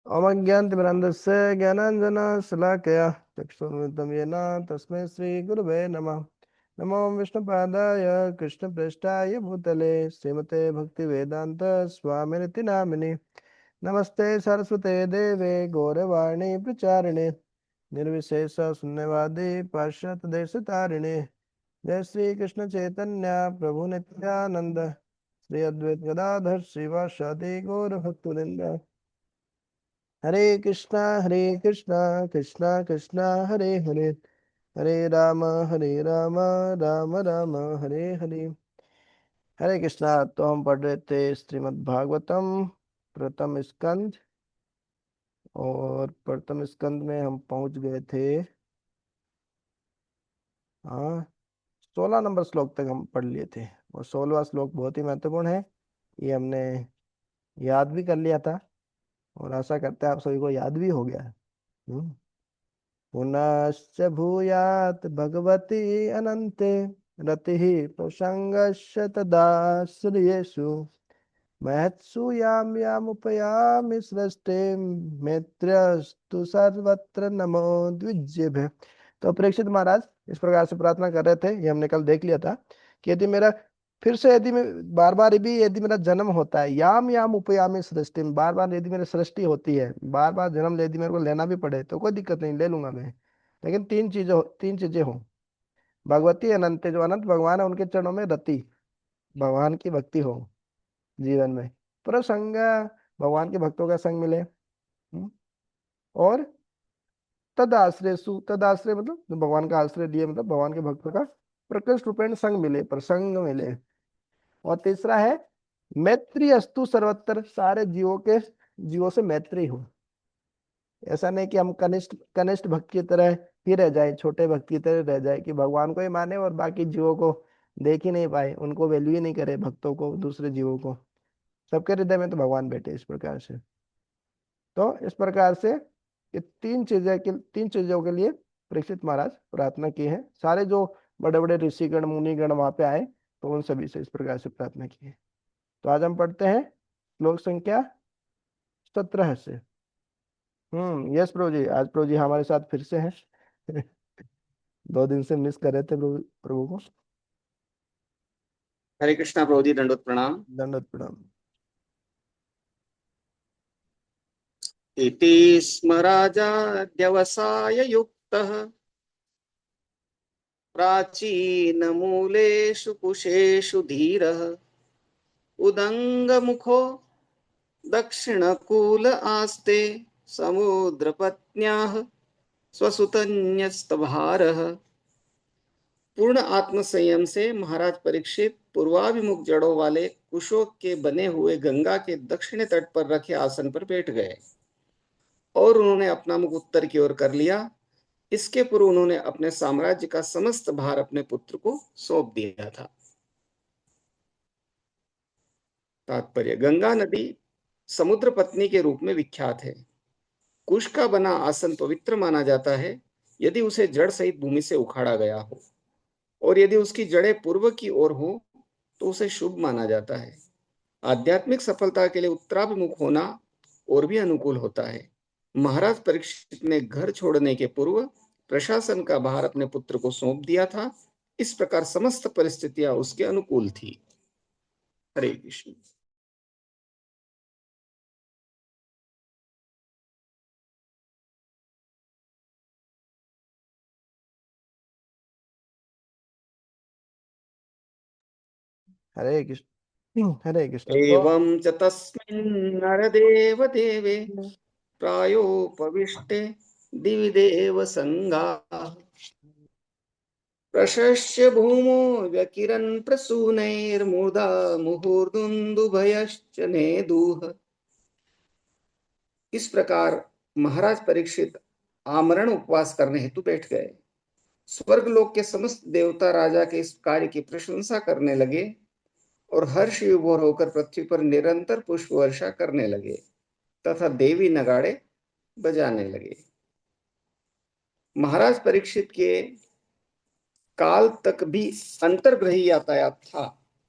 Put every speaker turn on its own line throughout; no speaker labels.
ओमज्ञानतिमिरन्धस्य ज्ञानाञ्जनशलाकया चक्षुरुन्मिलितं येन तस्मै श्रीगुरवे नमः। नमो विष्णुपादाय कृष्णप्रेष्ठाय भूतले श्रीमते भक्तिवेदान्त स्वामिनिति नामिने। नमस्ते सरस्वते देवे गौरवाणी प्रचारिणे निर्विशेष शून्यवादी पाश्चात्य देश तारिणे। जय श्री कृष्ण चैतन्य प्रभु नित्यानंद श्री अद्वैत गदाधर श्रीवासादि गौर भक्तवृंद। हरे कृष्णा कृष्णा कृष्णा हरे हरे हरे राम राम राम हरे हरे। हरे कृष्णा। तो हम पढ़ रहे थे श्रीमद् भागवतम प्रथम स्कंद, और प्रथम स्कंद में हम पहुंच गए थे, हाँ, 16 नंबर श्लोक तक हम पढ़ लिए थे। और 16वां श्लोक बहुत ही महत्वपूर्ण है, ये हमने याद भी कर लिया था, और आशा करते हैं आप सभी को याद भी हो गया है। हम्म। पुनश्च भूयात् भगवती अनन्ते रतिः प्रसङ्गस्य तदा श्रियेषु महत्सु यां यामुपयामि सृष्टि मित्रस्तु सर्वत्र नमो द्विजेभ्यः। तो परीक्षित महाराज इस प्रकार से प्रार्थना कर रहे थे, ये हमने कल देख लिया था कि यदि मेरा फिर से यदि मैं बार बार भी यदि मेरा जन्म होता है, याम याम उपयामी सृष्टि में, बार बार यदि मेरी सृष्टि होती है, बार बार जन्म यदि मेरे को लेना भी पड़े तो कोई दिक्कत नहीं, ले लूंगा मैं। लेकिन तीन चीजें हों। भगवती अनंत, जो अनंत भगवान है उनके चरणों में रति, भगवान की भक्ति हो जीवन में, प्रसंग, भगवान के भक्तों का संग मिले। और तद आश्रय सु, तद आश्रय मतलब जो भगवान का आश्रय लिए, मतलब भगवान के भक्तों का प्रकृष्ट रूपेण संग मिले, प्रसंग मिले। और तीसरा है मैत्री अस्तु सर्वत्र, सारे जीवों से मैत्री हो। ऐसा नहीं कि हम कनिष्ठ कनिष्ठ भक्त की तरह ही रह जाए, छोटे भक्त की तरह रह जाए, कि भगवान को ही माने और बाकी जीवों को देख ही नहीं पाए, उनको वैल्यू ही नहीं करे, भक्तों को, दूसरे जीवों को। सबके हृदय में तो भगवान बैठे इस प्रकार से। तो इस प्रकार से ये तीन चीजों के लिए परीक्षित महाराज प्रार्थना की है। सारे जो बड़े बड़े ऋषिगण मुनिगण वहां पे आए, तो उन सभी से इस प्रकार से प्रार्थना की है। तो आज हम पढ़ते हैं श्लोक संख्या 17 से। यस प्रभु जी, आज प्रभु जी हमारे साथ फिर से हैं। 2 दिन से मिस कर रहे थे प्रभु प्रभु को।
हरे कृष्णा प्रभु जी, दंडवत प्रणाम।
दंडवत प्रणाम।
इति स्म राजा व्यवसाय युक्तः प्राचीन मूलेषु कुशेषु धीरः उदंगमुखो दक्षिणकूल आस्ते समुद्रपत्न्याः स्वसुतन्यस्तभारः। पूर्ण आत्म संयम से महाराज परीक्षित पूर्वाभिमुख जड़ों वाले कुशों के बने हुए गंगा के दक्षिणी तट पर रखे आसन पर बैठ गए और उन्होंने अपना मुख उत्तर की ओर कर लिया। इसके पूर्व उन्होंने अपने साम्राज्य का समस्त भार अपने पुत्र को सौंप दिया था। तात्पर्य, गंगा नदी समुद्र पत्नी के रूप में विख्यात है। कुश का बना आसन पवित्र माना जाता है यदि उसे जड़ सहित भूमि से उखाड़ा गया हो, और यदि उसकी जड़ें पूर्व की ओर हो तो उसे शुभ माना जाता है। आध्यात्मिक सफलता के लिए उत्तराभिमुख होना और भी अनुकूल होता है। महाराज परीक्षित ने घर छोड़ने के पूर्व प्रशासन का भार अपने पुत्र को सौंप दिया था। इस प्रकार समस्त परिस्थितियां उसके अनुकूल थी। हरे कृष्ण।
हरे कृष्ण। हरे कृष्ण। तो
एवं च तस्मिन् नरदेव देवे प्रायोपविष्टे दिवि देव संगाः प्रशस्य भूमो व्यकिरन् प्रसूनैर्मुदा मुहुर्दुन्दुभयश्च नेदुः। इस प्रकार महाराज परीक्षित आमरण उपवास करने हेतु बैठ गए। स्वर्गलोक के समस्त देवता राजा के इस कार्य की प्रशंसा करने लगे और हर्ष विभोर होकर पृथ्वी पर निरंतर पुष्प वर्षा करने लगे तथा देवी नगाड़े बजाने लगे। महाराज परीक्षित के काल तक भी अंतर्ग्रही यातायात था।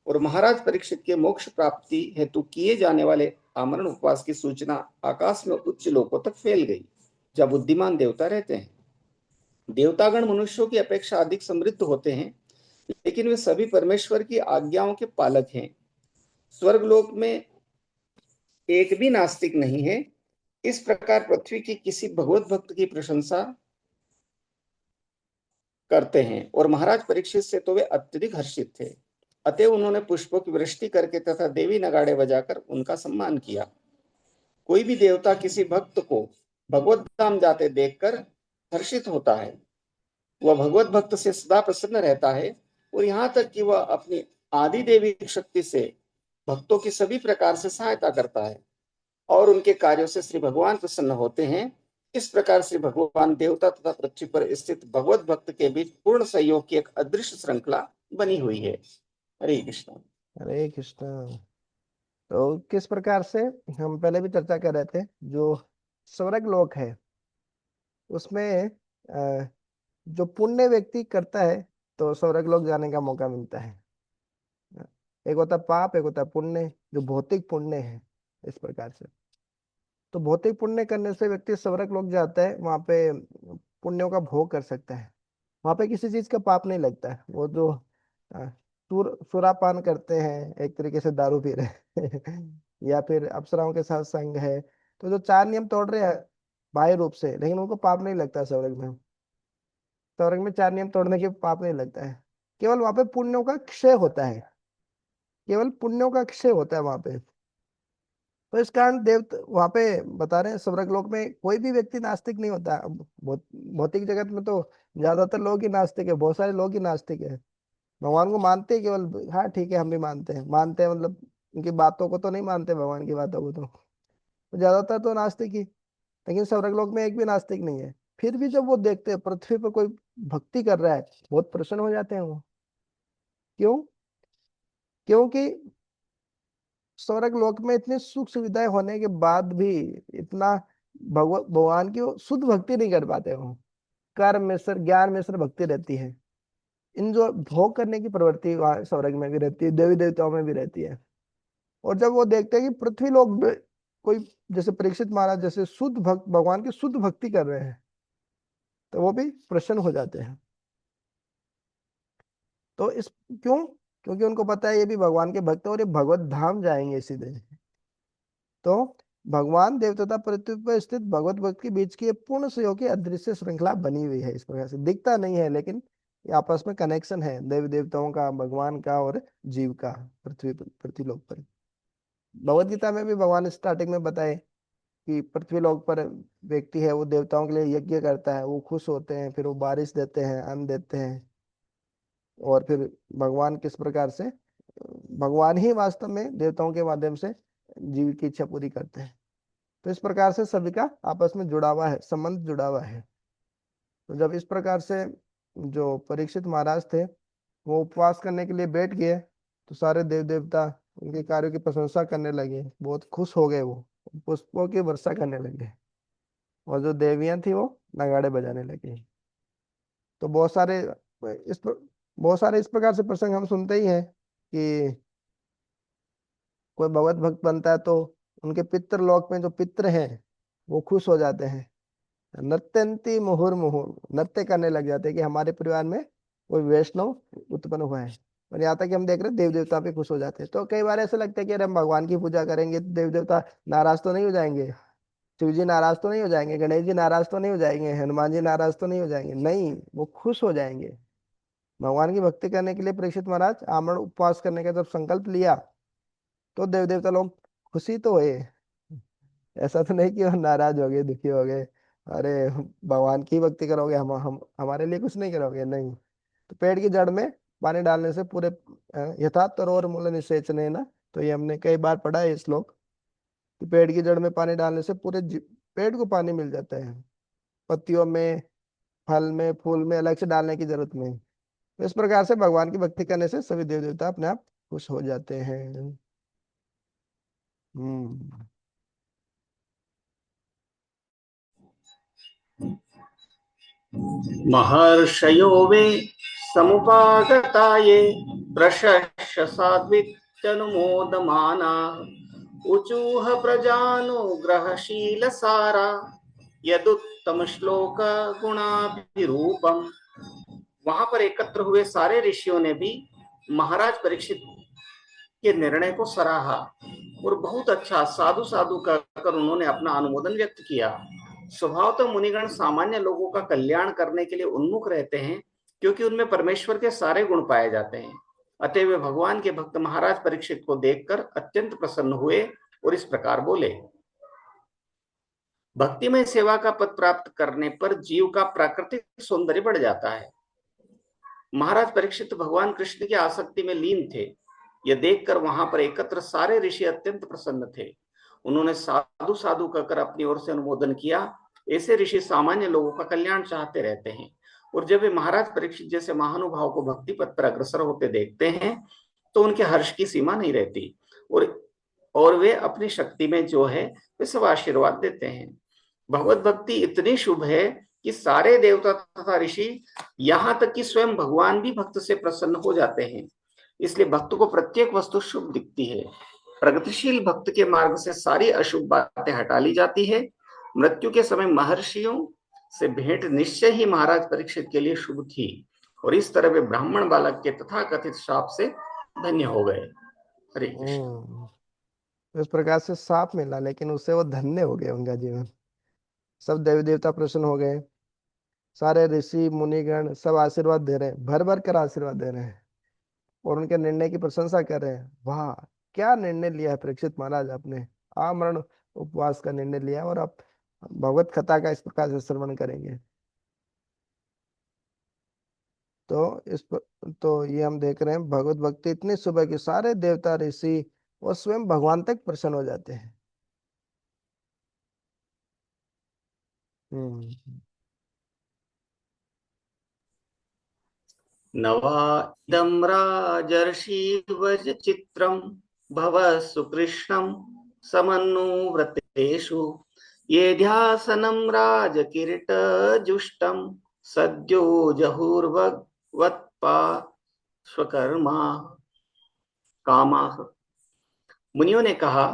और महाराज परीक्षित के मोक्ष प्राप्ति हेतु किए जाने वाले आमरण उपवास की सूचना आकाश में उच्च लोकों तक फैल गई, जब बुद्धिमान देवता रहते हैं। देवतागण मनुष्यों की अपेक्षा अधिक समृद्ध होते हैं, लेकिन वे सभी परमेश्वर की आज्ञाओं के पालक हैं। स्वर्गलोक में एक भी नास्तिक नहीं है। इस प्रकार पृथ्वी की किसी भगवत भक्त की प्रशंसा करते हैं, और महाराज परीक्षित से तो वे अत्यधिक हर्षित थे। अतः उन्होंने पुष्पों की वृष्टि करके तथा देवी नगाड़े बजाकर उनका सम्मान किया। कोई भी देवता किसी भक्त को भगवत धाम जाते देखकर हर्षित होता है। वह भगवत भक्त से सदा प्रसन्न रहता है, और यहाँ तक कि वह अपनी आदि देवी शक्ति से भक्तों की सभी प्रकार से सहायता करता है, और उनके कार्यों से श्री भगवान प्रसन्न होते हैं। इस प्रकार श्री भगवान देवता तथा पृथ्वी पर स्थित भगवत भक्त के बीच पूर्ण सहयोग की एक अदृश्य श्रृंखला बनी हुई है। हरे कृष्ण।
हरे कृष्ण। तो किस प्रकार से, हम पहले भी चर्चा कर रहे थे, जो स्वर्ग लोक है उसमें जो पुण्य व्यक्ति करता है तो स्वर्ग लोक जाने का मौका मिलता है। एक होता है पाप, एक होता है पुण्य, जो भौतिक पुण्य है। इस प्रकार से तो भौतिक पुण्य करने से व्यक्ति स्वर्ग लोक जाता है, वहां पे पुण्यों का भोग कर सकता है। वहां पे किसी चीज का पाप नहीं लगता है। वो जो सुरापान करते हैं, एक तरीके से दारू पी रहे हैं या फिर अप्सराओं के साथ संग है, तो जो चार नियम तोड़ रहे हैं बाह्य रूप से, लेकिन उनको पाप नहीं लगता है स्वर्ग में। स्वर्ग में चार नियम तोड़ने के पाप नहीं लगता है। केवल वहां पे पुण्यों का क्षय होता है। केवल पुण्यों का क्षय होता है वहां पे। तो इस कारण देव वहां पे बता रहे हैं स्वर्ग लोक में कोई भी व्यक्ति नास्तिक नहीं होता। अब भौतिक जगत में तो ज्यादातर लोग ही नास्तिक है, बहुत सारे लोग ही नास्तिक है। भगवान को मानते हैं केवल, हाँ ठीक है हम भी मानते हैं मतलब उनकी बातों को तो नहीं मानते, भगवान की बातों को तो ज्यादातर तो नास्तिक ही। लेकिन स्वर्ग लोक में एक भी नास्तिक नहीं है। फिर भी जब वो देखते हैं पृथ्वी पर कोई भक्ति कर रहा है, बहुत प्रसन्न हो जाते हैं वो। क्यों? क्योंकि स्वर्ग लोक में इतनी सुख सुविधाएं होने के बाद भी इतना भगवान की वो शुद्ध भक्ति नहीं कर पाते वो। कर्म में सर, ज्ञान में सर भक्ति रहती है। इन जो भोग करने की प्रवृत्ति वहाँ स्वर्ग में भी रहती है, देवी देवताओं में भी रहती है। और जब वो देखते हैं कि पृथ्वी लोक में कोई, जैसे परीक्षित महाराज जैसे शुद्ध भक्त भगवान की शुद्ध भक्ति कर रहे हैं, तो वो भी प्रसन्न हो जाते हैं। तो इस क्यों? क्योंकि उनको पता है ये भी भगवान के भक्त हैं और ये भगवत धाम जाएंगे सीधे। तो भगवान देव तथा पृथ्वी पर स्थित भगवत भक्त के बीच की ये पूर्ण सहयोग की अदृश्य श्रृंखला बनी हुई है। इस प्रकार से दिखता नहीं है, लेकिन ये आपस में कनेक्शन है देवी देवताओं का, भगवान का और जीव का, पृथ्वी लोक पर। भगवत गीता में भी भगवान स्टार्टिंग में बताए कि पृथ्वी लोक पर व्यक्ति है वो देवताओं के लिए यज्ञ करता है, वो खुश होते हैं, फिर वो बारिश देते हैं, अन्न देते हैं। और फिर भगवान किस प्रकार से, भगवान ही वास्तव में देवताओं के माध्यम से जीव की इच्छा पूरी करते हैं। तो इस प्रकार से सभी का आपस में जुड़ा हुआ है, संबंध जुड़ा हुआ है। तो जब इस प्रकार से जो परीक्षित महाराज थे वो उपवास करने के लिए बैठ गए, तो सारे देव देवता उनके कार्यों की प्रशंसा करने लगे, बहुत खुश हो गए। वो पुष्पों की वर्षा करने लगे, और जो देवियां थी वो नगाड़े बजाने लगी। तो बहुत सारे इस प्रकार से प्रसंग हम सुनते ही हैं कि कोई भगवत भक्त बनता है तो उनके पितृ लोक में जो पितृ हैं वो खुश हो जाते हैं, नृत्यंती मुहुर्मुहु, नृत्य करने लग जाते हैं कि हमारे परिवार में कोई वैष्णव उत्पन्न हुआ है। और यहाँ तक कि हम देख रहे हैं देव देवता भी खुश हो जाते हैं। तो कई बार ऐसा लगता है कि अरे हम भगवान की पूजा करेंगे तो देव देवता नाराज तो नहीं हो जाएंगे, शिव जी नाराज तो नहीं हो जाएंगे, गणेश जी नाराज तो नहीं हो जाएंगे, हनुमान जी नाराज तो नहीं हो जाएंगे? नहीं, वो खुश हो जाएंगे। भगवान की भक्ति करने के लिए परीक्षित महाराज आमरण उपवास करने का जब संकल्प लिया, तो देव देवता लोग खुशी तो हुए। ऐसा तो नहीं कि वो नाराज हो गए, दुखी हो गए, अरे भगवान की भक्ति करोगे, हम हमारे लिए कुछ नहीं करोगे? नहीं। तो पेड़ की जड़ में पानी डालने से पूरे यथा तरोर मूल निषेचने ना, तो ये हमने कई बार पढ़ा है ये श्लोक कि पेड़ की जड़ में पानी डालने से पेड़ को पानी मिल जाता है। पत्तियों में, फल में, फूल में अलग से डालने की जरूरत नहीं। तो इस प्रकार से भगवान की भक्ति करने से सभी देव देवता अपने आप खुश हो जाते हैं। हम्म।
महर्षयो वे समुपागता ये प्रशस्य सात्वित्यनुमोदमाना ऊचूह प्रजानुग्रहशीलसारा यदुत्तम श्लोक गुणाभिरूपम। वहां पर एकत्र हुए सारे ऋषियों ने भी महाराज परीक्षित के निर्णय को सराहा और बहुत अच्छा साधु साधु कहकर उन्होंने अपना अनुमोदन व्यक्त किया। स्वभाव तो मुनिगण सामान्य लोगों का कल्याण करने के लिए उन्मुख रहते हैं, क्योंकि उनमें परमेश्वर के सारे गुण पाए जाते हैं। अतः वे भगवान के भक्त महाराज परीक्षित को देखकर अत्यंत प्रसन्न हुए और इस प्रकार बोले। भक्तिमय सेवा का पद प्राप्त करने पर जीव का प्राकृतिक सौंदर्य बढ़ जाता है। महाराज परीक्षित भगवान कृष्ण की आसक्ति में लीन थे। यह देखकर वहां पर एकत्र सारे ऋषि अत्यंत प्रसन्न थे। उन्होंने साधु साधु कहकर अपनी ओर से अनुमोदन किया। ऐसे ऋषि सामान्य लोगों का कल्याण चाहते रहते हैं, और जब वे महाराज परीक्षित जैसे महानुभाव को भक्ति पथ पर अग्रसर होते देखते हैं तो उनके हर्ष की सीमा नहीं रहती, और वे अपनी शक्ति में जो है वे सब आशीर्वाद देते हैं। भगवत भक्ति इतनी शुभ है कि सारे देवता तथा ऋषि, यहां तक कि स्वयं भगवान भी भक्त से प्रसन्न हो जाते हैं। इसलिए भक्त को प्रत्येक वस्तु शुभ दिखती है। प्रगतिशील भक्त के मार्ग से सारी अशुभ बातें हटा ली जाती है। मृत्यु के समय महर्षियों से भेंट निश्चय ही महाराज परीक्षित के लिए शुभ थी, और इस तरह वे ब्राह्मण बालक के तथाकथित शाप से धन्य हो गए। हरे कृष्ण।
इस प्रकार से साप मिला, लेकिन उससे वो धन्य हो गए, उनका जीवन। सब देवी देवता प्रसन्न हो गए, सारे ऋषि मुनिगण सब आशीर्वाद दे रहे हैं, भर भर कर आशीर्वाद दे रहे हैं, और उनके निर्णय की प्रशंसा कर रहे हैं। वाह, क्या निर्णय लिया है परीक्षित महाराज, आपने आमरण उपवास का निर्णय लिया है, और आप भगवत कथा का इस प्रकार से श्रवण करेंगे। तो ये हम देख रहे हैं, भगवत भक्ति इतनी शुभ है कि सारे देवता ऋषि और स्वयं भगवान तक प्रसन्न हो जाते हैं। हम्म।
नवा इदं राजर्षिवज चित्रं भव सुकृष्णं समन्नुव्रतेषु ये ध्यासनं राजकिरीटजुष्टं सद्यो जहुर्भगवत्पा स्वकर्मा कामाः। मुनियों ने कहा,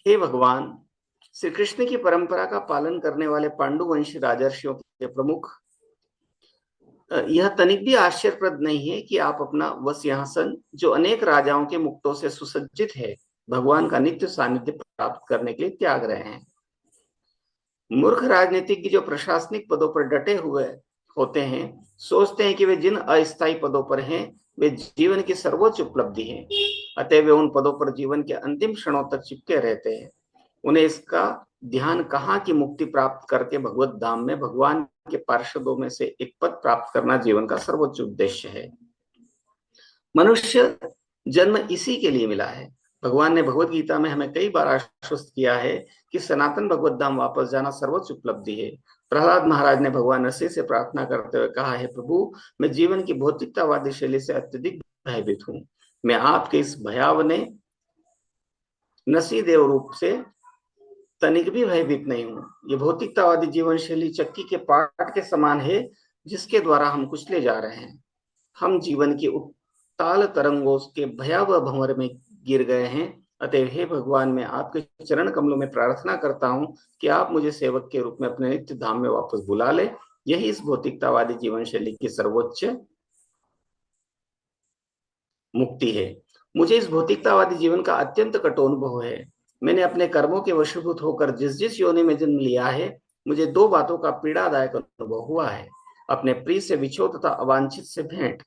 हे भगवान, श्री कृष्ण की परंपरा का पालन करने वाले पांडुवंशी राजर्षियों के प्रमुख, यह तनिक भी आश्चर्यप्रद नहीं है कि आप अपना वह सिंहासन, जो अनेक राजाओं के मुक्तों से सुसज्जित है, भगवान का नित्य सानिध्य प्राप्त करने के लिए त्याग रहे हैं। मूर्ख राजनीतिज्ञ जो प्रशासनिक पदों पर डटे हुए होते हैं, सोचते हैं कि वे जिन अस्थायी पदों पर हैं वे जीवन की सर्वोच्च उपलब्धि है, अतः वे उन पदों पर जीवन के अंतिम क्षणों तक चिपके रहते हैं। उन्हें इसका ध्यान कहाँ की मुक्ति प्राप्त करके भगवत धाम में भगवान के पार्षदों में से एक पद प्राप्त करना जीवन का सर्वोच्च उद्देश्य है। मनुष्य जन्म इसी के लिए मिला है। भगवान ने भगवत गीता में हमें कई बार आश्वस्त किया है कि सनातन भगवत धाम वापस जाना सर्वोच्च उपलब्धि है। प्रहलाद महाराज ने भगवान नरसिंह से प्रार्थना करते हुए कहा है, प्रभु, मैं जीवन की भौतिकतावादी शैली से अत्यधिक भयभीत हूँ। मैं आपके इस भयावने नरसिंह रूप से तनिक भी भयभीत नहीं हूं। ये भौतिकतावादी जीवन शैली चक्की के पाट के समान है, जिसके द्वारा हम कुचले जा रहे हैं। हम जीवन की उत्ताल तरंगों के भयावह भंवर में गिर गए हैं। अतः हे भगवान, मैं आपके चरण कमलों में प्रार्थना करता हूं कि आप मुझे सेवक के रूप में अपने नित्य धाम में वापस बुला ले। यही इस भौतिकतावादी जीवन शैली की सर्वोच्च मुक्ति है। मुझे इस भौतिकतावादी जीवन का अत्यंत कटोनुभव है। मैंने अपने कर्मों के वशीभूत होकर जिस जिस योनि में जन्म लिया है, मुझे दो बातों का पीड़ादायक अनुभव हुआ है। अपने प्रिय से विछोह तथा अवांछित से भेंट।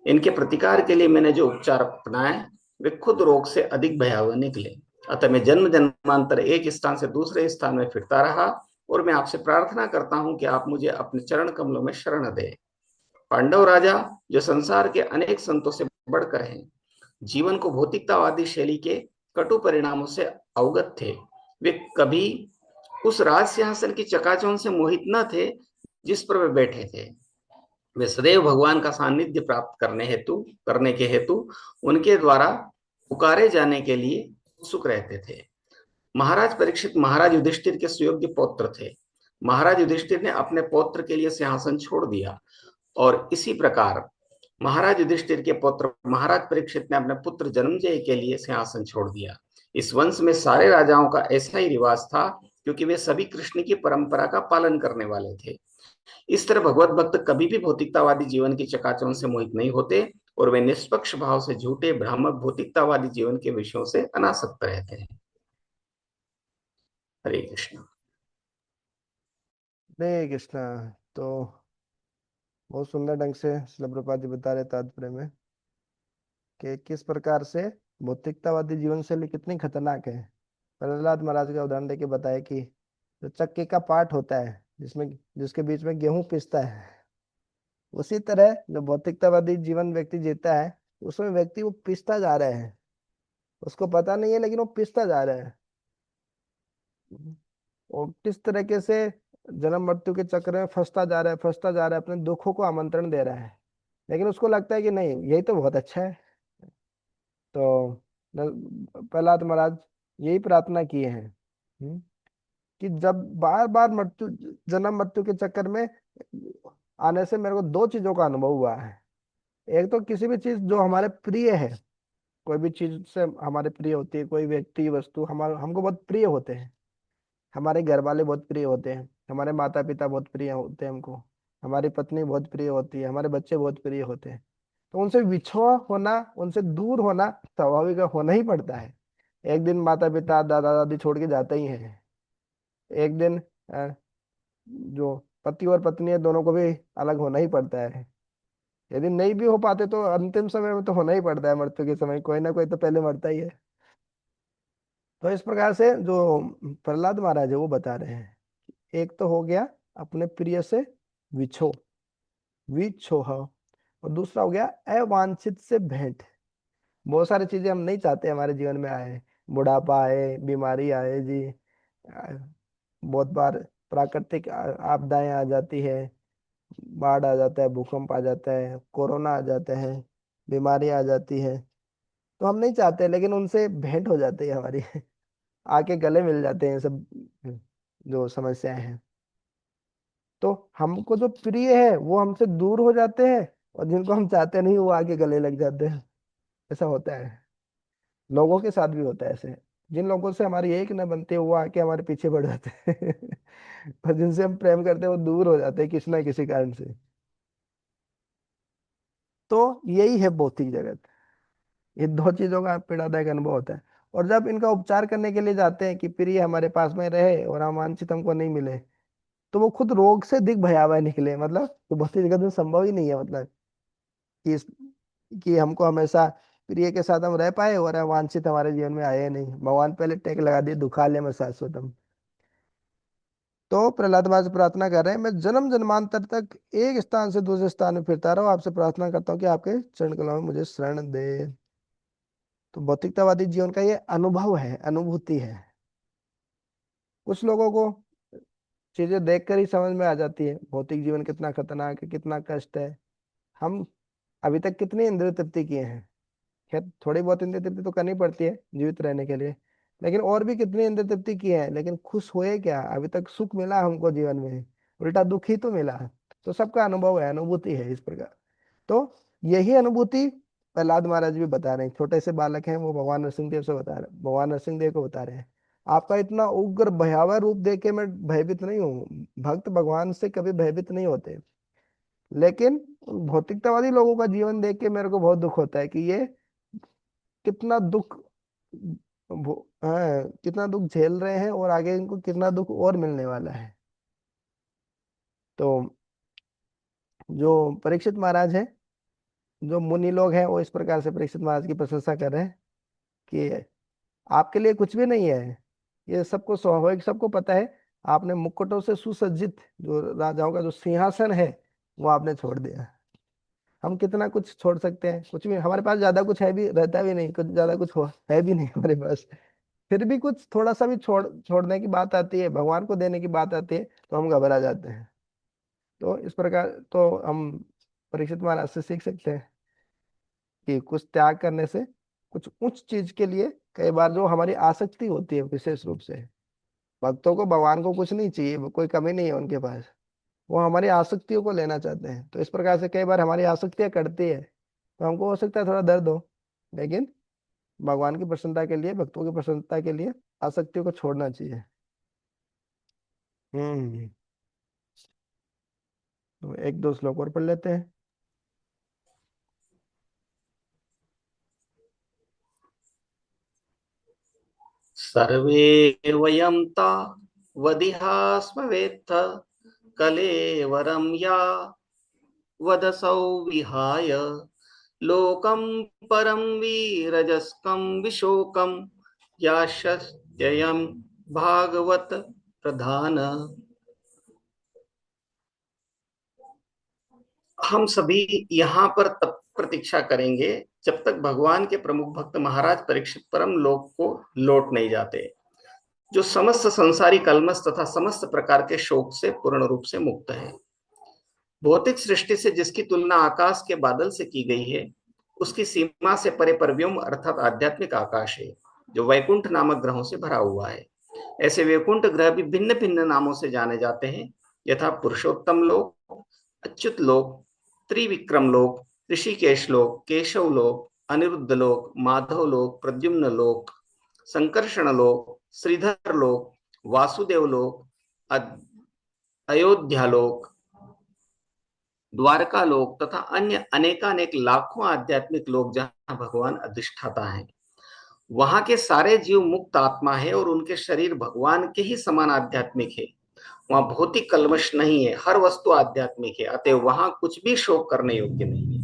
इनके प्रतिकार के लिए मैंने जो उपचार अपनाए वे खुद रोग से अधिक भयावह निकले। अतः मैं जन्म जन्मांतर एक स्थान से दूसरे स्थान में फिरता रहा, और मैं आपसे प्रार्थना करता हूं कि आप मुझे अपने चरण कमलों में शरण दें। पांडव राजा, जो संसार के अनेक संतों से बढ़कर हैं, जीवन को भौतिकतावादी शैली के कटु परिणामों से अवगत थे। वे कभी उस राज सिंहासन की चकाचौंध से मोहित न थे जिस पर वे बैठे थे। वे सदैव भगवान का सानिध्य प्राप्त करने के हेतु उनके द्वारा पुकारे जाने के लिए उत्सुक रहते थे। महाराज परीक्षित महाराज युधिष्ठिर के सुयोग्य पौत्र थे। महाराज युधिष्ठिर ने अपने पौत्र के लिए सिंहासन छोड़ दिया, और इसी प्रकार महाराज युधिष्ठिर के पुत्र महाराज परीक्षित ने अपने पुत्र जन्मजय के लिए सिंहासन छोड़ दिया। इस वंश में सारे राजाओं का ऐसा ही रिवाज था, क्योंकि वे सभी कृष्ण की परंपरा का पालन करने वाले थे। इस तरह भगवत भक्त कभी भी भौतिकतावादी जीवन की चकाचौंध से मोहित नहीं होते, और वे निष्पक्ष भाव से झूठे भ्रामक भौतिकतावादी जीवन के विषयों से अनासक्त रहते हैं। हरे कृष्ण।
हरे कृष्णा। तो बहुत सुंदर ढंग से श्रील प्रभुपाद जी बता रहे तात्पर्य में कि किस प्रकार से भौतिकतावादी जीवन शैली कितनी खतरनाक है। प्रहलाद महाराज का उदाहरण देके बताया कि जो चक्के का पार्ट होता है जिसमें जिसके बीच में गेहूं पिसता है, उसी तरह जो भौतिकतावादी जीवन व्यक्ति जीता है उसमें व्यक्ति वो पिसता जा रहा है। उसको पता नहीं है लेकिन वो पिसता जा रहा है। और किस तरीके से जन्म मृत्यु के चक्र में फंसता जा रहा है, फंसता जा रहा है, अपने दुखों को आमंत्रण दे रहा है। लेकिन उसको लगता है कि नहीं, यही तो बहुत अच्छा है। तो प्रहलाद महाराज यही प्रार्थना किए हैं, कि जब बार बार मृत्यु, जन्म मृत्यु के चक्कर में आने से मेरे को दो चीजों का अनुभव हुआ है। एक तो किसी भी चीज जो हमारे प्रिय है, कोई भी चीज से हमारे प्रिय होती है, कोई व्यक्ति वस्तु हमारे हमको बहुत प्रिय होते हैं। हमारे घर वाले बहुत प्रिय होते हैं, हमारे माता पिता बहुत प्रिय होते हैं हमको, हमारी पत्नी बहुत प्रिय होती है, हमारे बच्चे बहुत प्रिय होते हैं। तो उनसे विछोह होना, उनसे दूर होना स्वाभाविक होना ही पड़ता है। एक दिन माता पिता दादा दादी छोड़ के जाते ही हैं। एक दिन जो पति और पत्नी है दोनों को भी अलग होना ही पड़ता है। यदि नहीं भी हो पाते तो अंतिम समय में तो होना ही पड़ता है, मृत्यु के समय कोई ना कोई तो पहले मरता ही है। तो इस प्रकार से जो प्रहलाद महाराज है वो बता रहे हैं, एक तो हो गया अपने प्रिय से विछो, विछोह, और दूसरा हो गया अवांछित से भेंट। बहुत सारी चीजें हम नहीं चाहते हमारे जीवन में आए, बुढ़ापा आए, बीमारी आए जी, बहुत बार प्राकृतिक आपदाएं आ जाती है, बाढ़ आ जाता है, भूकंप आ जाता है, कोरोना आ जाता है, बीमारी आ जाती है। तो हम नहीं चाहते लेकिन उनसे भेंट हो जाती है हमारी आके गले मिल जाते हैं सब जो समस्याएं हैं। तो हमको जो प्रिय है वो हमसे दूर हो जाते हैं, और जिनको हम चाहते नहीं वो आके गले लग जाते हैं। ऐसा होता है, लोगों के साथ भी होता है ऐसे। जिन लोगों से हमारी एक न बनती है वो आके हमारे पीछे बढ़ जाते हैं और जिनसे हम प्रेम करते हैं वो दूर हो जाते हैं किसी ना किसी कारण से। तो यही है भौतिक जगत। ये दो चीजों का पीड़ादायक अनुभव होता है। और जब इनका उपचार करने के लिए जाते हैं कि प्रिय हमारे पास में रहे और अवांछित हमको नहीं मिले, तो वो खुद रोग से दिख भयावह निकले। मतलब तो भौतिक जगत में संभव ही नहीं है, मतलब कि कि हमको हमेशा प्रिय के साथ हम रह पाए और अवांछित हमारे जीवन में आए नहीं। भगवान पहले टेक लगा दिए, दुखा ले मैं शाश्वतम। तो प्रहलाद महाराज प्रार्थना कर रहे हैं, मैं जन्म जन्मांतर तक एक स्थान से दूसरे स्थान में फिरता रहा हूँ, आपसे प्रार्थना करता हूँ कि आपके चरण कमलों में मुझे शरण दे। तो भौतिकतावादी जीवन का ये अनुभव है, अनुभूति है। कुछ लोगों को चीजें देखकर ही समझ में आ जाती है भौतिक जीवन कितना खतरनाक है, कितना कष्ट है। हम अभी तक कितनी इंद्रिय तृप्ति किए हैं। खैर थोड़ी बहुत इंद्रिय तृप्ति तो करनी पड़ती है जीवित रहने के लिए, लेकिन और भी कितनी इंद्रिय तृप्ति की है, लेकिन खुश हुए क्या? अभी तक सुख मिला हमको जीवन में? उल्टा दुख ही तो मिला। तो सबका अनुभव है, अनुभूति है इस प्रकार। तो यही अनुभूति प्रहलाद महाराज भी बता रहे हैं। छोटे से बालक हैं वो, भगवान नरसिंह देव से बता रहे, भगवान नरसिंह देव को बता रहे हैं, आपका इतना उग्र भयावह रूप देख के मैं भयभीत नहीं हूँ। भक्त भगवान से कभी भयभीत नहीं होते, लेकिन भौतिकतावादी लोगों का जीवन देख के मेरे को बहुत दुख होता है कि ये कितना दुख कितना दुख झेल रहे हैं, और आगे इनको कितना दुख और मिलने वाला है। तो जो परीक्षित महाराज है, जो मुनि लोग हैं वो इस प्रकार से परीक्षित महाराज की प्रशंसा कर रहे हैं कि आपके लिए कुछ भी नहीं है, ये सबको स्वाभाविक, सबको पता है। आपने मुकुटों से सुसज्जित जो राजाओं का जो सिंहासन है वो आपने छोड़ दिया। हम कितना कुछ छोड़ सकते हैं, कुछ भी हमारे पास ज्यादा कुछ है भी, रहता भी नहीं, कुछ ज्यादा कुछ है भी नहीं हमारे पास। फिर भी कुछ थोड़ा सा भी छोड़ने की बात आती है, भगवान को देने की बात आती है, तो हम घबरा जाते हैं। तो इस प्रकार तो हम परीक्षित महाराज से सीख सकते हैं कि कुछ त्याग करने से, कुछ उच्च चीज के लिए, कई बार जो हमारी आसक्ति होती है विशेष रूप से, भक्तों को भगवान को कुछ नहीं चाहिए, वो कोई कमी नहीं है उनके पास, वो हमारी आसक्तियों को लेना चाहते हैं। तो इस प्रकार से कई बार हमारी आसक्तियां करती है तो हमको हो सकता है थोड़ा दर्द हो, लेकिन भगवान की प्रसन्नता के लिए, भक्तों की प्रसन्नता के लिए आसक्तियों को छोड़ना चाहिए। हम्म। तो एक दो श्लोक और पढ़ लेते हैं।
सर्वे वयं ता वदिहास्म वेत्थ कलेवरं या वदसौ विहाय लोकं परं वीरजस्कं विशोकं याशस्त्ययं भागवत प्रधान। हम सभी यहाँ पर तब प्रतीक्षा करेंगे जब तक भगवान के प्रमुख भक्त महाराज परीक्षित परम लोक को लौट नहीं जाते, जो समस्त संसारी कलमश तथा समस्त प्रकार के शोक से पूर्ण रूप से मुक्त है। भौतिक सृष्टि से जिसकी तुलना आकाश के बादल से की गई है, उसकी सीमा से परे परव्योम अर्थात आध्यात्मिक आकाश है, जो वैकुंठ नामक ग्रहों से भरा हुआ है। ऐसे वैकुंठ ग्रह भी भिन्न भिन्न नामों से जाने जाते हैं, यथा पुरुषोत्तम लोक, अच्युत लोक, त्रिविक्रम लोक, ऋषिकेश लोक, केशव लोक, अनिरुद्ध लोक, माधव लोक, प्रद्युम्न लोक, संकर्षण लोक, श्रीधर लोक, वासुदेव लोक, अयोध्या लोक, द्वारका लोक तथा अन्य अनेकानेक लाखों आध्यात्मिक लोक जहां भगवान अधिष्ठाता है। वहां के सारे जीव मुक्त आत्मा है और उनके शरीर भगवान के ही समान आध्यात्मिक है। वहां भौतिक कलमश नहीं है, हर वस्तु आध्यात्मिक है, अतः वहां कुछ भी शोक करने योग्य नहीं है।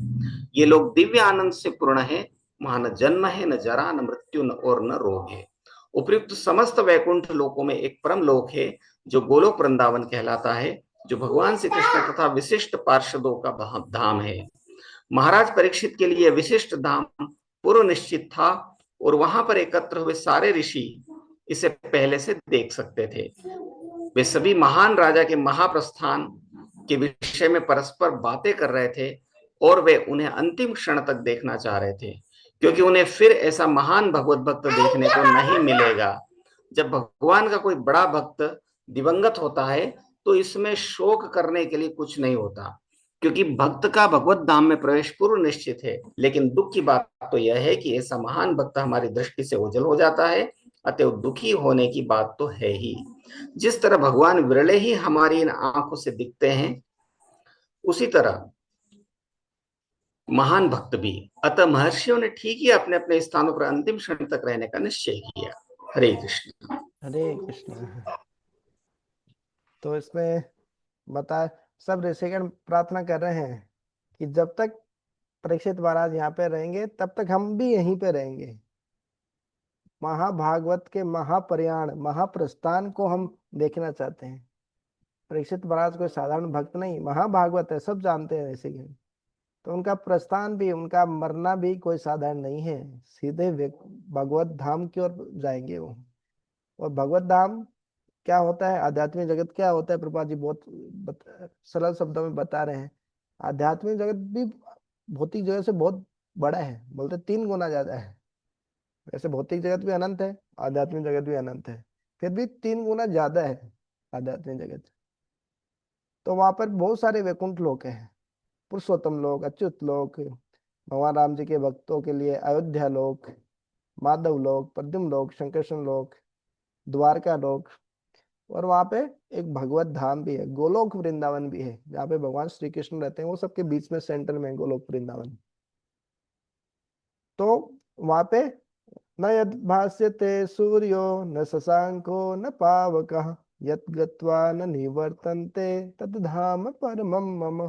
ये लोग दिव्य आनंद से पूर्ण है। वहां न जन्म है, न जरा, न मृत्यु, न और न रोग है। उपयुक्त समस्त वैकुंठ लोकों में एक परम लोक है जो गोलोक वृंदावन कहलाता है, जो भगवान श्री कृष्ण तथा विशिष्ट पार्षदों का धाम है। महाराज परीक्षित के लिए विशिष्ट धाम पूर्व निश्चित था और वहां पर एकत्र हुए सारे ऋषि इसे पहले से देख सकते थे। वे सभी महान राजा के महाप्रस्थान के विषय में परस्पर बातें कर रहे थे और वे उन्हें अंतिम क्षण तक देखना चाह रहे थे, क्योंकि उन्हें फिर ऐसा महान भगवत भक्त देखने को नहीं मिलेगा। जब भगवान का कोई बड़ा भक्त दिवंगत होता है तो इसमें शोक करने के लिए कुछ नहीं होता, क्योंकि भक्त का भगवत धाम में प्रवेश पूर्व निश्चित है। लेकिन दुख की बात तो यह है कि ऐसा महान भक्त हमारी दृष्टि से ओझल हो जाता है, अतः दुखी होने की बात तो है ही। जिस तरह भगवान विरले ही हमारी इन आंखों से दिखते हैं, उसी तरह महान भक्त भी। अतः महर्षियों ने ठीक ही अपने अपने स्थानों पर अंतिम क्षण तक रहने का निश्चय किया। हरे कृष्ण।
हरे कृष्ण। तो इसमें बता, सब ऋषिगण प्रार्थना कर रहे हैं कि जब तक परीक्षित महाराज यहाँ पे रहेंगे तब तक हम भी यहीं पे रहेंगे। महाभागवत के महाप्रयाण महाप्रस्थान को हम देखना चाहते हैं। परीक्षित महाराज कोई साधारण भक्त नहीं, महाभागवत है, सब जानते हैं ऋषिगण। तो उनका प्रस्थान भी, उनका मरना भी कोई साधारण नहीं है। सीधे भगवत धाम की ओर जाएंगे वो। और भगवत धाम क्या होता है, आध्यात्मिक जगत क्या होता है, प्रभुपाद जी बहुत सरल शब्दों में बता रहे हैं। आध्यात्मिक जगत भी भौतिक जगत से बहुत बड़ा है, बोलते 3 गुना ज्यादा है। वैसे भौतिक जगत भी अनंत है, आध्यात्मिक जगत भी अनंत है, फिर भी 3 गुना ज्यादा है आध्यात्मिक जगत। तो वहां पर बहुत सारे वैकुंठ लोक हैं। पुरुषोत्तम लोक, अच्युत लोक, भगवान राम जी के भक्तों के लिए अयोध्या लोक, माधव लोक, प्रद्युम्न लोक, शंकरशन लोक, द्वारका लोक। और वहां पे एक भगवत धाम भी है, गोलोक वृंदावन भी है, जहाँ पे भगवान श्री कृष्ण रहते हैं। वो सबके बीच में सेंटर में है गोलोक वृंदावन। तो वहां पे न यद भास्यते सूर्यो न शशांको न पावकः यत् गत्वा न निवर्तन्ते तद धाम परमम मम।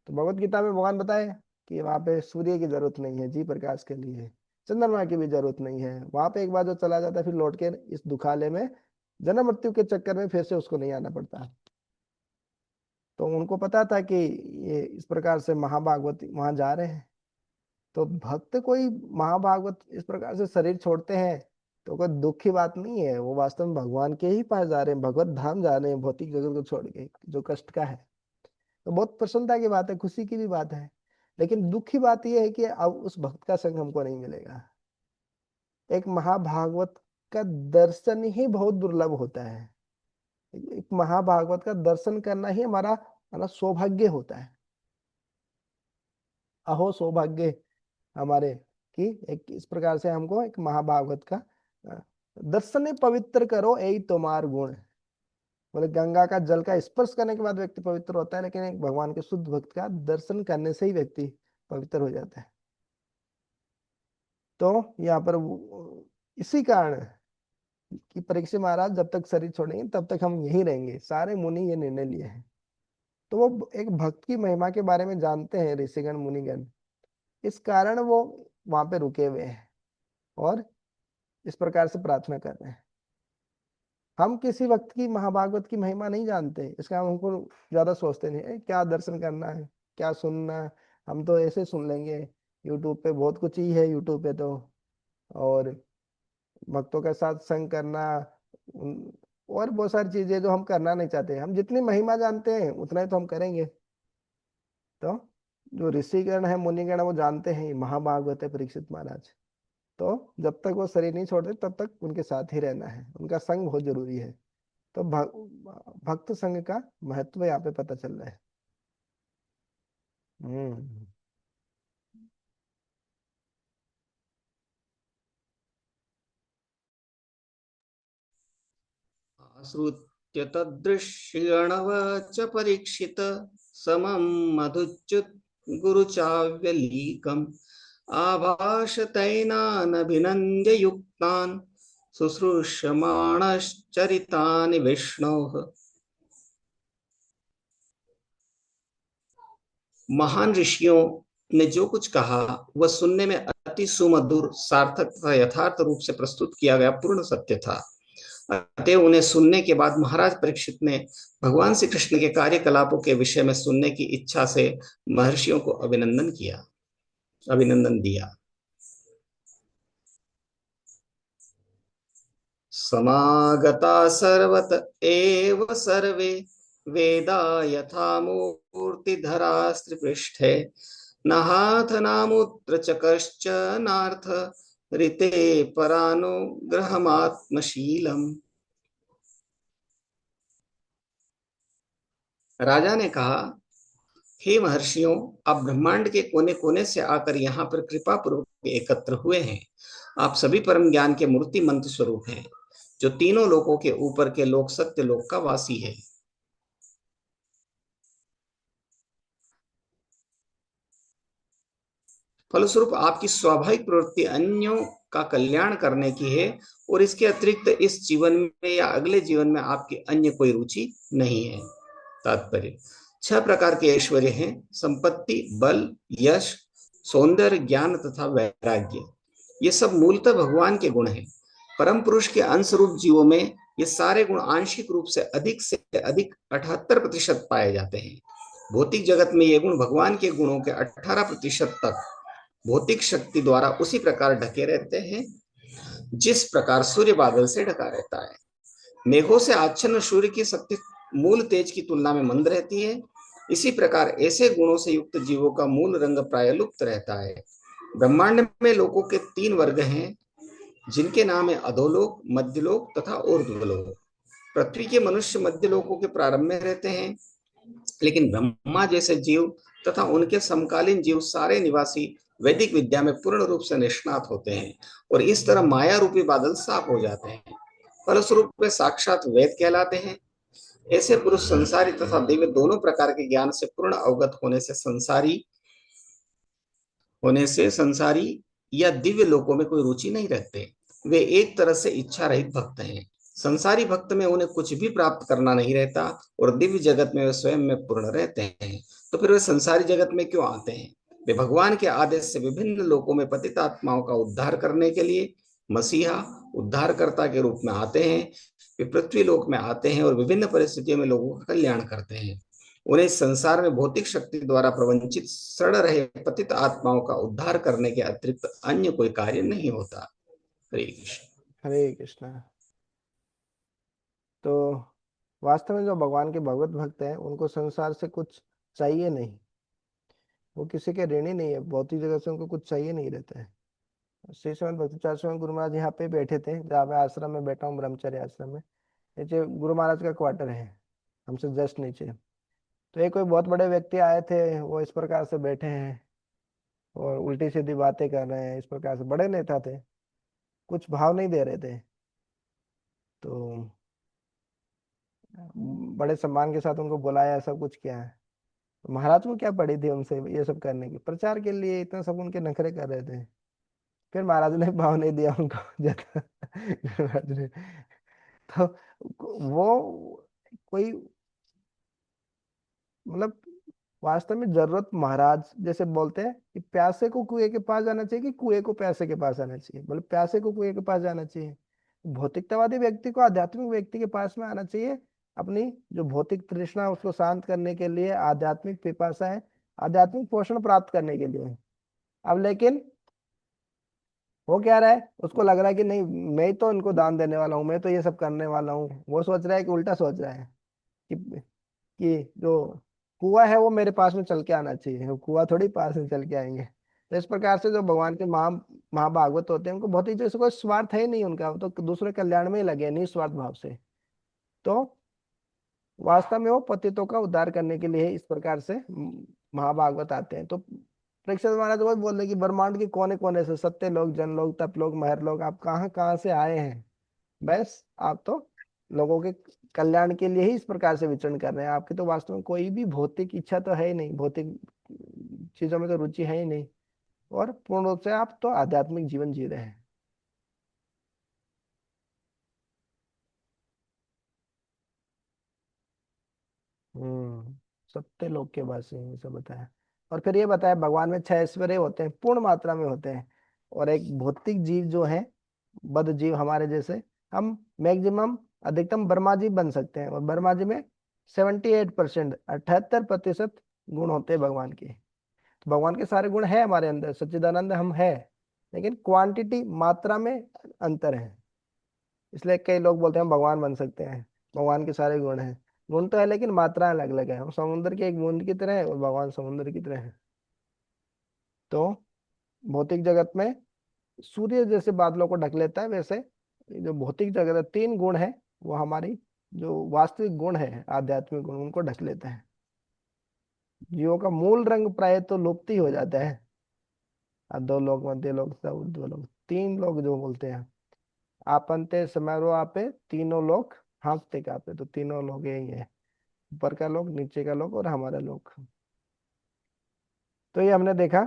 तो भगवत गीता में भगवान बताए कि वहां पे सूर्य की जरूरत नहीं है जी प्रकाश के लिए, चंद्रमा की भी जरूरत नहीं है। वहां पे एक बार जो चला जाता है फिर लौट के इस दुखालय में, जन्म मृत्यु के चक्कर में फिर से उसको नहीं आना पड़ता। तो उनको पता था कि ये इस प्रकार से महाभागवत वहां जा रहे हैं। तो भक्त कोई महाभागवत इस प्रकार से शरीर छोड़ते हैं तो कोई दुख की बात नहीं है, वो वास्तव में भगवान के ही पास जा रहे हैं, भगवत धाम जा रहे हैं, भौतिक जगत को छोड़ के जो कष्ट का है। तो बहुत प्रसन्नता की बात है, खुशी की भी बात है। लेकिन दुख की बात यह है कि अब उस भक्त का संग हमको नहीं मिलेगा। एक महाभागवत का दर्शन ही बहुत दुर्लभ होता है। एक महाभागवत का दर्शन करना ही हमारा सौभाग्य होता है। अहो सौभाग्य हमारे कि एक इस प्रकार से हमको एक महाभागवत का अ, दर्शन पवित्र करो यही तुम्हार गुण। बोले गंगा का जल का स्पर्श करने के बाद व्यक्ति पवित्र होता है, लेकिन एक भगवान के शुद्ध भक्त का दर्शन करने से ही व्यक्ति पवित्र हो जाता है। तो यहाँ पर इसी कारण कि परीक्षित महाराज जब तक शरीर छोड़ेंगे तब तक हम यहीं रहेंगे, सारे मुनि ये निर्णय लिए हैं। तो वो एक भक्त की महिमा के बारे में जानते हैं ऋषिगण मुनिगण, इस कारण वो वहां पे रुके हुए हैं और इस प्रकार से प्रार्थना कर रहे हैं। हम किसी वक्त की महाभागवत की महिमा नहीं जानते, इसका हम हमको ज्यादा सोचते नहीं है क्या दर्शन करना है, क्या सुनना है। हम तो ऐसे सुन लेंगे, यूट्यूब पे बहुत कुछ ही है, यूट्यूब पे तो। और भक्तों के साथ संग करना, और बहुत सारी चीजें जो हम करना नहीं चाहते, हम जितनी महिमा जानते हैं उतना ही तो हम करेंगे। तो जो ऋषिगण है मुनिगण है वो जानते हैं ये महाभागवत है परीक्षित महाराज। तो जब तक वो शरीर नहीं छोड़ते तब तक उनके साथ ही रहना है, उनका संग बहुत जरूरी है। तो भक्त संघ का महत्व यहाँ पे पता चल रहा है। हम्म।
आश्रुत्य तदृश्यणवच परीक्षित समं मधुच्युत गुरुचाव्यलीकम् आभाषतैनानभिनन्द्य युक्तान् शुश्रूष्यमाणश्चरितानि विष्णोः। महान ऋषियों ने जो कुछ कहा वह सुनने में अति सुमधुर, सार्थक तथा यथार्थ रूप से प्रस्तुत किया गया पूर्ण सत्य था। अतः उन्हें सुनने के बाद महाराज परीक्षित ने भगवान श्री कृष्ण के कार्यकलापों के विषय में सुनने की इच्छा से महर्षियों को अभिनंदन दिया। समागता सर्वत एव सर्वे वेदा यथा मूर्तिधरास्त्रिपृष्ठे नहाथ नामुत्र च कश्चनार्थ ऋते परानुग्रहमात्मशीलम्। राजा ने कहा, हे महर्षियों, आप ब्रह्मांड के कोने कोने से आकर यहाँ पर कृपा पूर्वक एकत्र हुए हैं। आप सभी परम ज्ञान के मूर्ति मंत्र स्वरूप हैं, जो तीनों लोकों के ऊपर के लोक सत्य लोक का वासी है। फलस्वरूप आपकी स्वाभाविक प्रवृत्ति अन्यों का कल्याण करने की है, और इसके अतिरिक्त इस जीवन में या अगले जीवन में आपकी अन्य कोई रुचि नहीं है। तात्पर्य, 6 प्रकार के ऐश्वर्य हैं: संपत्ति, बल, यश, सौंदर्य, ज्ञान तथा वैराग्य। ये सब मूलतः भगवान के गुण हैं। परम पुरुष के अंश रूप जीवों में ये सारे गुण आंशिक रूप से अधिक 78% पाए जाते हैं। भौतिक जगत में ये गुण भगवान के गुणों के 18% तक भौतिक शक्ति द्वारा उसी प्रकार ढके रहते हैं जिस प्रकार सूर्य बादल से ढका रहता है। मेघों से आच्छन्न सूर्य की शक्ति मूल तेज की तुलना में मंद रहती है। इसी प्रकार ऐसे गुणों से युक्त जीवों का मूल रंग प्राय लुप्त रहता है। ब्रह्मांड में लोगों के 3 वर्ग हैं, जिनके नाम है अधोलोक, मध्यलोक तथा ऊर्ध्वलोक। पृथ्वी के मनुष्य मध्य लोकों के प्रारंभ में रहते हैं, लेकिन ब्रह्मा जैसे जीव तथा उनके समकालीन जीव सारे निवासी वैदिक विद्या में पूर्ण रूप से निष्णात होते हैं, और इस तरह माया रूपी बादल साफ हो जाते हैं। फलस्वरूप वे साक्षात वेद कहलाते हैं। ऐसे पुरुष संसारी तथा दिव्य दोनों प्रकार के ज्ञान से पूर्ण अवगत होने से संसारी या दिव्य लोकों में कोई रुचि नहीं रखते। वे एक तरह से इच्छा रहित भक्त हैं। संसारी भक्त में उन्हें कुछ भी प्राप्त करना नहीं रहता, और दिव्य जगत में वे स्वयं में पूर्ण रहते हैं। तो फिर वे संसारी जगत में क्यों आते हैं? वे भगवान के आदेश से विभिन्न लोकों में पतित आत्माओं का उद्धार करने के लिए मसीहा उद्धारकर्ता के रूप में आते हैं। वे पृथ्वी लोक में आते हैं और विभिन्न परिस्थितियों में लोगों का कल्याण करते हैं। उन्हें इस संसार में भौतिक शक्ति द्वारा प्रवंचित सड़ रहे पतित आत्माओं का उद्धार करने के अतिरिक्त अन्य कोई कार्य नहीं होता। हरे कृष्ण।
हरे कृष्णा। तो वास्तव में जो भगवान के भगवत भक्त हैं उनको संसार से कुछ चाहिए नहीं, वो किसी के ऋणी नहीं है, भौतिक जगत से उनको कुछ चाहिए नहीं रहता है। श्री श्रीमद भक्तिचार्य स्वामी गुरु महाराज यहाँ पे बैठे थे, जहाँ मैं आश्रम में बैठा हूँ, ब्रह्मचर्य आश्रम में। नीचे गुरु महाराज का क्वार्टर है, हमसे जस्ट नीचे। तो एक कोई बहुत बड़े व्यक्ति आए थे, वो इस प्रकार से बैठे हैं, और उल्टी सीधी बातें कर रहे हैं, इस प्रकार से बड़े नेता थे, कुछ भाव नहीं दे रहे थे। तो बड़े सम्मान के साथ उनको बुलाया, सब कुछ किया है। तो महाराज को क्या पड़ी थी उनसे ये सब करने की, प्रचार के लिए इतना सब उनके नखरे कर रहे थे। फिर महाराज ने भाव नहीं दिया उनको ज्यादा। महाराज ने, तो वो कोई, मतलब वास्तव में जरूरत महाराज जैसे बोलते हैं कि प्यासे को कुएं के पास जाना चाहिए कि कुएं को प्यासे के पास आना चाहिए, मतलब प्यासे को कुएं के पास जाना चाहिए। भौतिकतावादी व्यक्ति को आध्यात्मिक व्यक्ति के पास में आना चाहिए, अपनी जो भौतिक तृष्णा है उसको शांत करने के लिए, आध्यात्मिक पिपासा है, आध्यात्मिक पोषण प्राप्त करने के लिए। अब लेकिन वो क्या रहा है, उसको लग रहा है कि नहीं, मैं ही तो इनको दान देने वाला हूँ, मैं तो ये सब करने वाला हूँ। वो सोच रहा है कि उल्टा सोच रहा है कि जो कुआं है वो मेरे पास में चल के आना चाहिए, वो कुआं थोड़ी पास में चल के आएंगे। तो इस प्रकार से जो भगवान के महाभागवत होते हैं, उनको बहुत ही, जैसे कोई स्वार्थ है ही नहीं उनका, वो तो दूसरे कल्याण में ही लगे हैं निस्वार्थ भाव से। तो वास्तव में वो पतितों का उद्धार करने के लिए इस प्रकार से महाभागवत आते हैं। तो परीक्षित महाराज वही बोल रहे कि ब्रह्मांड के कोने कोने से, सत्य लोग, जन लोग, तप लोग, महर लोग, आप कहाँ कहाँ से आए हैं। बस आप तो लोगों के कल्याण के लिए ही इस प्रकार से विचरण कर रहे हैं। आपकी तो वास्तव में कोई भी भौतिक इच्छा तो है ही नहीं, भौतिक चीजों में तो रुचि है ही नहीं, और पूर्ण रूप से आप तो आध्यात्मिक जीवन जी रहे हैं। हम्म। सत्य लोक के वासी हैं, ये सब बताया। और फिर ये बताया भगवान में 6 ऐश्वर्य होते हैं, पूर्ण मात्रा में होते हैं। और एक भौतिक जीव जो है, बद्ध जीव हमारे जैसे, हम मैक्सिमम, अधिकतम ब्रह्मा जी बन सकते हैं। और ब्रह्मा जी में 78%, 78% गुण होते हैं भगवान के। तो भगवान के सारे गुण है हमारे अंदर, सच्चिदानंद हम है, लेकिन क्वांटिटी, मात्रा में अंतर है। इसलिए कई लोग बोलते हैं हम भगवान बन सकते हैं, भगवान के सारे गुण हैं। गुण तो है लेकिन मात्रा अलग अलग है, हम समुद्र के एक बूंद की तरह है और भगवान समुद्र की तरह है। तो भौतिक जगत में सूर्य जैसे बादलों को ढक लेता है, वैसे ये जो भौतिक जगत है, 3 गुण है, वो हमारी जो वास्तविक गुण है, आध्यात्मिक गुण, उनको ढक लेते हैं। जीवों का मूल रंग प्राय तो लुप्त ही हो जाता है। अधो लोक, मध्य लोक, सब ऊर्ध्व लोक, 3 लोग जो बोलते हैं, आपनते समारोह आपे, तीनों लोक हाँकते कांपे। तो तीनों लोग यही है, ऊपर का लोक, नीचे का लोक और हमारा लोक। तो ये हमने देखा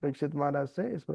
परीक्षित महाराज से इस प्रकार